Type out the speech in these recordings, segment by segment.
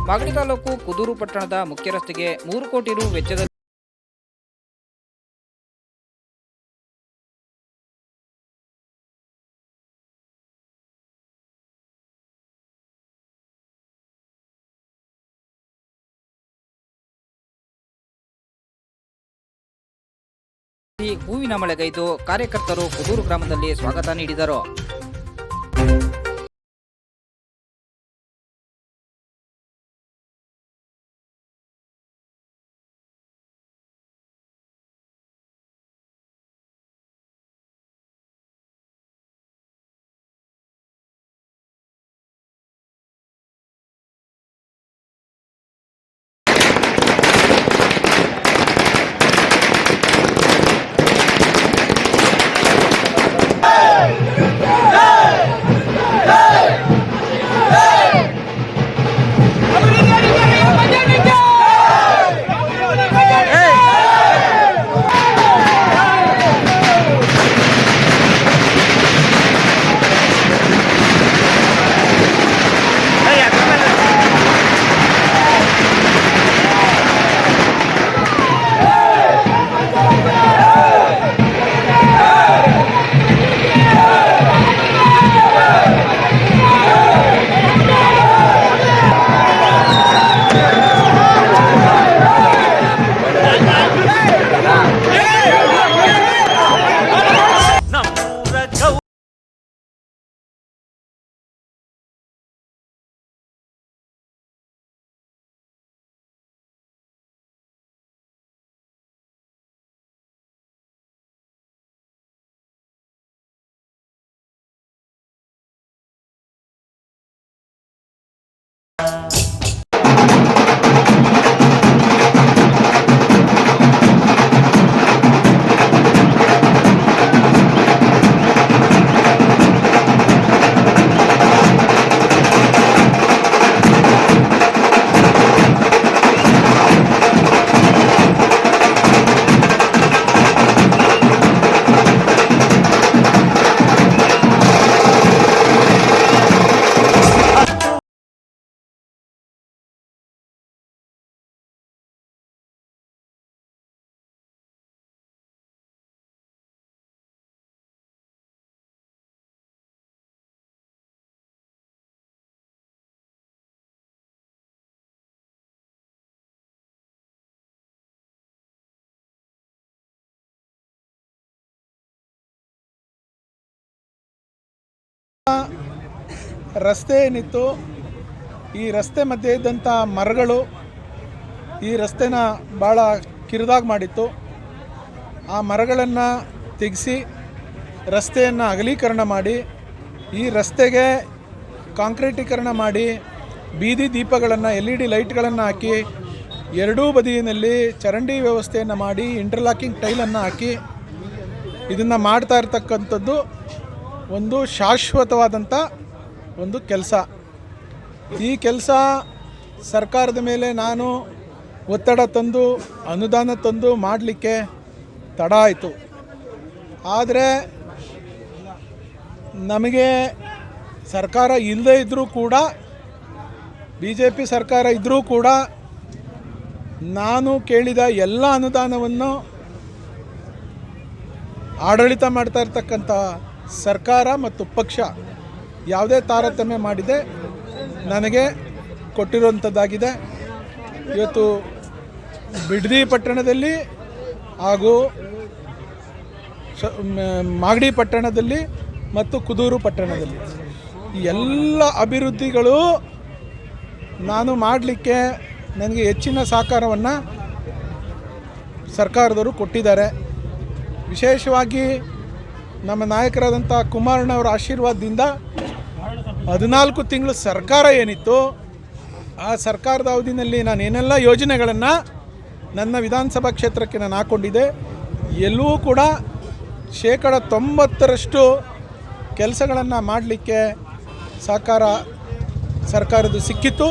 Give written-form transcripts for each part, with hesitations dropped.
ಮಾಗಡಿ ತಾಲೂಕು ಕುದೂರು ಪಟ್ಟಣದ ಮುಖ್ಯ ರಸ್ತೆಗೆ 3 ಕೋಟಿ ರು ವೆಚ್ಚದಲ್ಲಿ ಹೂವಿನ ಮಳೆಗೈದು ಕಾರ್ಯಕರ್ತರು ಕುದೂರು ಗ್ರಾಮದಲ್ಲಿ ಸ್ವಾಗತ ನೀಡಿದರು. ರಸ್ತೆ ಏನಿತ್ತು, ಈ ರಸ್ತೆ ಮಧ್ಯೆ ಇದ್ದಂಥ ಮರಗಳು ಈ ರಸ್ತೆನ ಭಾಳ ಕಿರಿದಾಗಿ ಮಾಡಿತ್ತು. ಆ ಮರಗಳನ್ನು ತೆಗೆಸಿ ರಸ್ತೆಯನ್ನು ಅಗಲೀಕರಣ ಮಾಡಿ ಈ ರಸ್ತೆಗೆ ಕಾಂಕ್ರೀಟೀಕರಣ ಮಾಡಿ ಬೀದಿ ದೀಪಗಳನ್ನು LED ಲೈಟ್ಗಳನ್ನು ಹಾಕಿ ಎರಡೂ ಬದಿಯಲ್ಲಿ ಚರಂಡಿ ವ್ಯವಸ್ಥೆಯನ್ನು ಮಾಡಿ ಇಂಟರ್ಲಾಕಿಂಗ್ ಟೈಲನ್ನು ಹಾಕಿ ಇದನ್ನು ಮಾಡ್ತಾ ಇರ್ತಕ್ಕಂಥದ್ದು ಒಂದು ಶಾಶ್ವತವಾದಂಥ ಒಂದು ಕೆಲಸ. ಈ ಕೆಲಸ ಸರ್ಕಾರದ ಮೇಲೆ ನಾನು ಒತ್ತಡ ತಂದು ಅನುದಾನ ತಂದು ಮಾಡಲಿಕ್ಕೆ ತಡ ಆಯಿತು. ಆದರೆ ನಮಗೆ ಸರ್ಕಾರ ಇಲ್ಲದೇ ಇದ್ದರೂ ಕೂಡ, BJP ಸರ್ಕಾರ ಇದ್ದರೂ ಕೂಡ ನಾನು ಕೇಳಿದ ಎಲ್ಲ ಅನುದಾನವನ್ನು ಆಡಳಿತ ಮಾಡ್ತಾ ಇರ್ತಕ್ಕಂಥ ಸರ್ಕಾರ ಮತ್ತು ಪಕ್ಷ ಯಾವುದೇ ತಾರತಮ್ಯ ಮಾಡಿದೆ ನನಗೆ ಕೊಟ್ಟಿರುವಂಥದ್ದಾಗಿದೆ. ಇವತ್ತು ಬಿಡದಿ ಪಟ್ಟಣದಲ್ಲಿ ಹಾಗೂ ಮಾಗಡಿ ಪಟ್ಟಣದಲ್ಲಿ ಮತ್ತು ಕುದೂರು ಪಟ್ಟಣದಲ್ಲಿ ಎಲ್ಲ ಅಭಿವೃದ್ಧಿಗಳು ನಾನು ಮಾಡಲಿಕ್ಕೆ ನನಗೆ ಹೆಚ್ಚಿನ ಸಹಕಾರವನ್ನು ಸರ್ಕಾರದವರು ಕೊಟ್ಟಿದ್ದಾರೆ. ವಿಶೇಷವಾಗಿ ನಮ್ಮ ನಾಯಕರಾದಂಥ ಕುಮಾರಣ್ಣವರ ಆಶೀರ್ವಾದದಿಂದ 14 ತಿಂಗಳು ಸರ್ಕಾರ ಏನಿತ್ತು, ಆ ಸರ್ಕಾರದ ಅವಧಿನಲ್ಲಿ ನಾನು ಏನೆಲ್ಲ ಯೋಜನೆಗಳನ್ನು ನನ್ನ ವಿಧಾನಸಭಾ ಕ್ಷೇತ್ರಕ್ಕೆ ನಾನು ಹಾಕ್ಕೊಂಡಿದ್ದೆ, ಎಲ್ಲವೂ ಕೂಡ 90% ಕೆಲಸಗಳನ್ನು ಮಾಡಲಿಕ್ಕೆ ಸಹಕಾರ ಸರ್ಕಾರದ ಸಿಕ್ಕಿತ್ತು.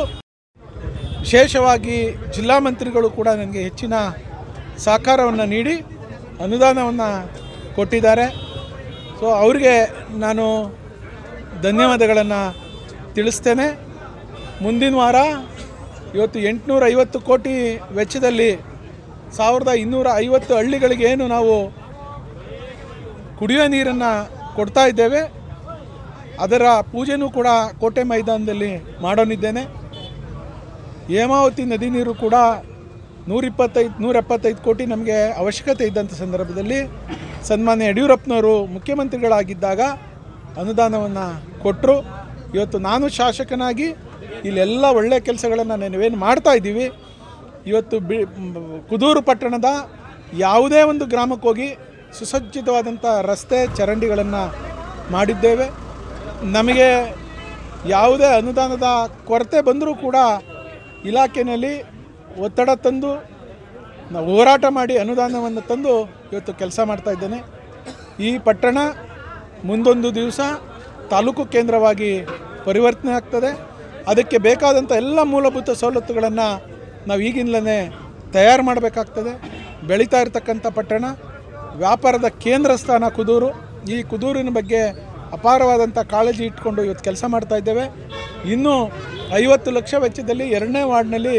ವಿಶೇಷವಾಗಿ ಜಿಲ್ಲಾ ಮಂತ್ರಿಗಳು ಕೂಡ ನನಗೆ ಹೆಚ್ಚಿನ ಸಹಕಾರವನ್ನು ನೀಡಿ ಅನುದಾನವನ್ನು ಕೊಟ್ಟಿದ್ದಾರೆ. ಸೊ ಅವ್ರಿಗೆ ನಾನು ಧನ್ಯವಾದಗಳನ್ನು ತಿಳಿಸ್ತೇನೆ. ಮುಂದಿನ ವಾರ ಇವತ್ತು 850 ಕೋಟಿ ವೆಚ್ಚದಲ್ಲಿ 1250 ಹಳ್ಳಿಗಳಿಗೆ ಏನು ನಾವು ಕುಡಿಯೋ ನೀರನ್ನು ಕೊಡ್ತಾ ಇದ್ದೇವೆ, ಅದರ ಪೂಜೆನೂ ಕೂಡ ಕೋಟೆ ಮೈದಾನದಲ್ಲಿ ಮಾಡೋನಿದ್ದೇನೆ. ಹೇಮಾವತಿ ನದಿ ನೀರು ಕೂಡ 175 ಕೋಟಿ ನಮಗೆ ಅವಶ್ಯಕತೆ ಇದ್ದಂಥ ಸಂದರ್ಭದಲ್ಲಿ ಸನ್ಮಾನ್ಯ ಯಡಿಯೂರಪ್ಪನವರು ಮುಖ್ಯಮಂತ್ರಿಗಳಾಗಿದ್ದಾಗ ಅನುದಾನವನ್ನು ಕೊಟ್ಟರು. ಇವತ್ತು ನಾನು ಶಾಸಕನಾಗಿ ಇಲ್ಲೆಲ್ಲ ಒಳ್ಳೆಯ ಕೆಲಸಗಳನ್ನು ನಾವೇನು ಮಾಡ್ತಾ ಇದ್ದೀವಿ. ಇವತ್ತು ಕುದೂರು ಪಟ್ಟಣದ ಯಾವುದೇ ಒಂದು ಗ್ರಾಮಕ್ಕೆ ಹೋಗಿ ಸುಸಜ್ಜಿತವಾದಂಥ ರಸ್ತೆ ಚರಂಡಿಗಳನ್ನು ಮಾಡಿದ್ದೇವೆ. ನಮಗೆ ಯಾವುದೇ ಅನುದಾನದ ಕೊರತೆ ಬಂದರೂ ಕೂಡ ಇಲಾಖೆಯಲ್ಲಿ ಒತ್ತಡ ತಂದು ನಾವು ಹೋರಾಟ ಮಾಡಿ ಅನುದಾನವನ್ನು ತಂದು ಇವತ್ತು ಕೆಲಸ ಮಾಡ್ತಾ ಇದ್ದೇನೆ. ಈ ಪಟ್ಟಣ ಮುಂದೊಂದು ದಿವಸ ತಾಲೂಕು ಕೇಂದ್ರವಾಗಿ ಪರಿವರ್ತನೆ ಆಗ್ತದೆ. ಅದಕ್ಕೆ ಬೇಕಾದಂಥ ಎಲ್ಲ ಮೂಲಭೂತ ಸವಲತ್ತುಗಳನ್ನು ನಾವು ಈಗಿನಲೇ ತಯಾರು ಮಾಡಬೇಕಾಗ್ತದೆ. ಬೆಳೀತಾ ಇರತಕ್ಕಂಥ ಪಟ್ಟಣ, ವ್ಯಾಪಾರದ ಕೇಂದ್ರ ಸ್ಥಾನ ಕುದೂರು. ಈ ಕುದೂರಿನ ಬಗ್ಗೆ ಅಪಾರವಾದಂಥ ಕಾಳಜಿ ಇಟ್ಕೊಂಡು ಇವತ್ತು ಕೆಲಸ ಮಾಡ್ತಾ ಇದ್ದೇವೆ. ಇನ್ನೂ 50 ಲಕ್ಷ ವೆಚ್ಚದಲ್ಲಿ 2ನೇ ವಾರ್ಡ್ನಲ್ಲಿ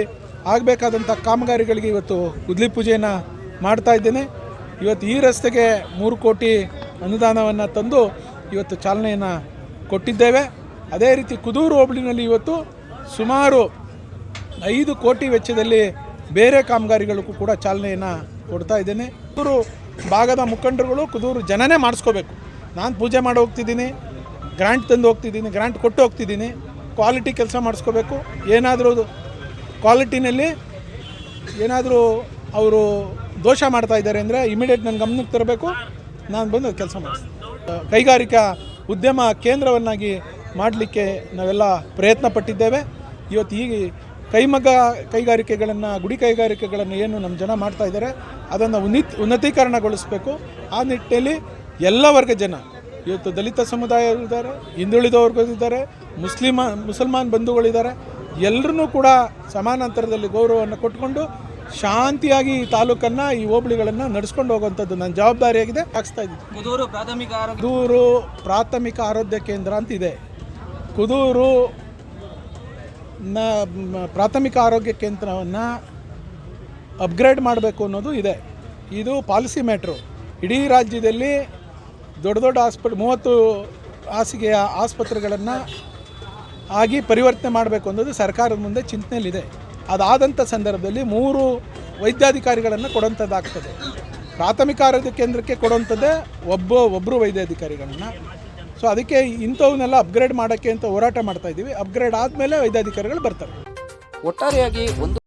ಆಗಬೇಕಾದಂಥ ಕಾಮಗಾರಿಗಳಿಗೆ ಇವತ್ತು ಗುದ್ಲಿ ಪೂಜೆಯನ್ನು ಮಾಡ್ತಾ ಇದ್ದೇನೆ. ಇವತ್ತು ಈ ರಸ್ತೆಗೆ 3 ಕೋಟಿ ಅನುದಾನವನ್ನು ತಂದು ಇವತ್ತು ಚಾಲನೆಯನ್ನು ಕೊಟ್ಟಿದ್ದೇವೆ. ಅದೇ ರೀತಿ ಕುದೂರು ಹೋಬಳಿನಲ್ಲಿ ಇವತ್ತು ಸುಮಾರು 5 ಕೋಟಿ ವೆಚ್ಚದಲ್ಲಿ ಬೇರೆ ಕಾಮಗಾರಿಗಳಿಗೂ ಕೂಡ ಚಾಲನೆಯನ್ನು ಕೊಡ್ತಾ ಇದ್ದೇನೆ. ಕುದೂರು ಭಾಗದ ಮುಖಂಡರುಗಳು ಕುದೂರು ಜನನೇ ಮಾಡಿಸ್ಕೋಬೇಕು. ನಾನು ಪೂಜೆ ಮಾಡಿ ಹೋಗ್ತಿದ್ದೀನಿ, ಗ್ರಾಂಟ್ ತಂದು ಹೋಗ್ತಿದ್ದೀನಿ, ಗ್ರಾಂಟ್ ಕೊಟ್ಟು ಹೋಗ್ತಿದ್ದೀನಿ. ಕ್ವಾಲಿಟಿ ಕೆಲಸ ಮಾಡಿಸ್ಕೋಬೇಕು. ಏನಾದರೂ ಕ್ವಾಲಿಟಿನಲ್ಲಿ ಏನಾದರೂ ಅವರು ದೋಷ ಮಾಡ್ತಾ ಇದ್ದಾರೆ ಅಂದರೆ ಇಮಿಡಿಯೇಟ್ ನನ್ನ ಗಮನಕ್ಕೆ ತರಬೇಕು. ನಾನು ಬಂದು ಕೆಲಸ ಮಾಡಿಸ್ತೀನಿ. ಕೈಗಾರಿಕಾ ಉದ್ಯಮ ಕೇಂದ್ರವನ್ನಾಗಿ ಮಾಡಲಿಕ್ಕೆ ನಾವೆಲ್ಲ ಪ್ರಯತ್ನ ಪಟ್ಟಿದ್ದೇವೆ. ಇವತ್ತು ಈ ಕೈಮಗ್ಗ ಕೈಗಾರಿಕೆಗಳನ್ನು, ಗುಡಿ ಕೈಗಾರಿಕೆಗಳನ್ನು ಏನು ನಮ್ಮ ಜನ ಮಾಡ್ತಾ ಇದ್ದಾರೆ ಅದನ್ನು ಉನ್ನತೀಕರಣಗೊಳಿಸಬೇಕು. ಆ ನಿಟ್ಟಿನಲ್ಲಿ ಎಲ್ಲ ವರ್ಗ ಜನ, ಇವತ್ತು ದಲಿತ ಸಮುದಾಯ ಇದ್ದಾರೆ, ಹಿಂದುಳಿದ ವರ್ಗದಿದ್ದಾರೆ, ಮುಸಲ್ಮಾನ್ ಬಂಧುಗಳಿದ್ದಾರೆ, ಎಲ್ಲರೂ ಕೂಡ ಸಮಾನಾಂತರದಲ್ಲಿ ಗೌರವವನ್ನು ಕೊಟ್ಕೊಂಡು ಶಾಂತಿಯಾಗಿ ಈ ತಾಲೂಕನ್ನು, ಈ ಹೋಬಳಿಗಳನ್ನು ನಡೆಸ್ಕೊಂಡು ಹೋಗುವಂಥದ್ದು ನನ್ನ ಜವಾಬ್ದಾರಿಯಾಗಿದೆ. ಹಾಕ್ಸ್ತಾ ಇದ್ದೀನಿ. ಕುದೂರು ಪ್ರಾಥಮಿಕ ಆರೋಗ್ಯ ಕೇಂದ್ರ ಅಂತಿದೆ. ಕುದೂರು ಪ್ರಾಥಮಿಕ ಆರೋಗ್ಯ ಕೇಂದ್ರವನ್ನು ಅಪ್ಗ್ರೇಡ್ ಮಾಡಬೇಕು ಅನ್ನೋದು ಇದೆ. ಇದು ಪಾಲಿಸಿ ಮ್ಯಾಟ್ರು. ಇಡೀ ರಾಜ್ಯದಲ್ಲಿ ದೊಡ್ಡ 30 ಹಾಸಿಗೆಯ ಆಸ್ಪತ್ರೆಗಳನ್ನು ಆಗಿ ಪರಿವರ್ತನೆ ಮಾಡಬೇಕು ಅನ್ನೋದು ಸರ್ಕಾರದ ಮುಂದೆ ಚಿಂತನೆಯಲ್ಲಿದೆ. ಅದಾದಂಥ ಸಂದರ್ಭದಲ್ಲಿ 3 ವೈದ್ಯಾಧಿಕಾರಿಗಳನ್ನು ಕೊಡುವಂಥದ್ದಾಗ್ತದೆ. ಪ್ರಾಥಮಿಕ ಆರೋಗ್ಯ ಕೇಂದ್ರಕ್ಕೆ ಕೊಡುವಂಥದ್ದೇ ಒಬ್ಬರು ವೈದ್ಯಾಧಿಕಾರಿಗಳನ್ನು. ಸೊ ಅದಕ್ಕೆ ಇಂಥವನ್ನೆಲ್ಲ ಅಪ್ಗ್ರೇಡ್ ಮಾಡೋಕ್ಕೆ ಅಂತ ಹೋರಾಟ ಮಾಡ್ತಾ ಇದ್ದೀವಿ. ಅಪ್ಗ್ರೇಡ್ ಆದಮೇಲೆ ವೈದ್ಯಾಧಿಕಾರಿಗಳು ಬರ್ತಾರೆ. ಒಟ್ಟಾರೆಯಾಗಿ ಒಂದು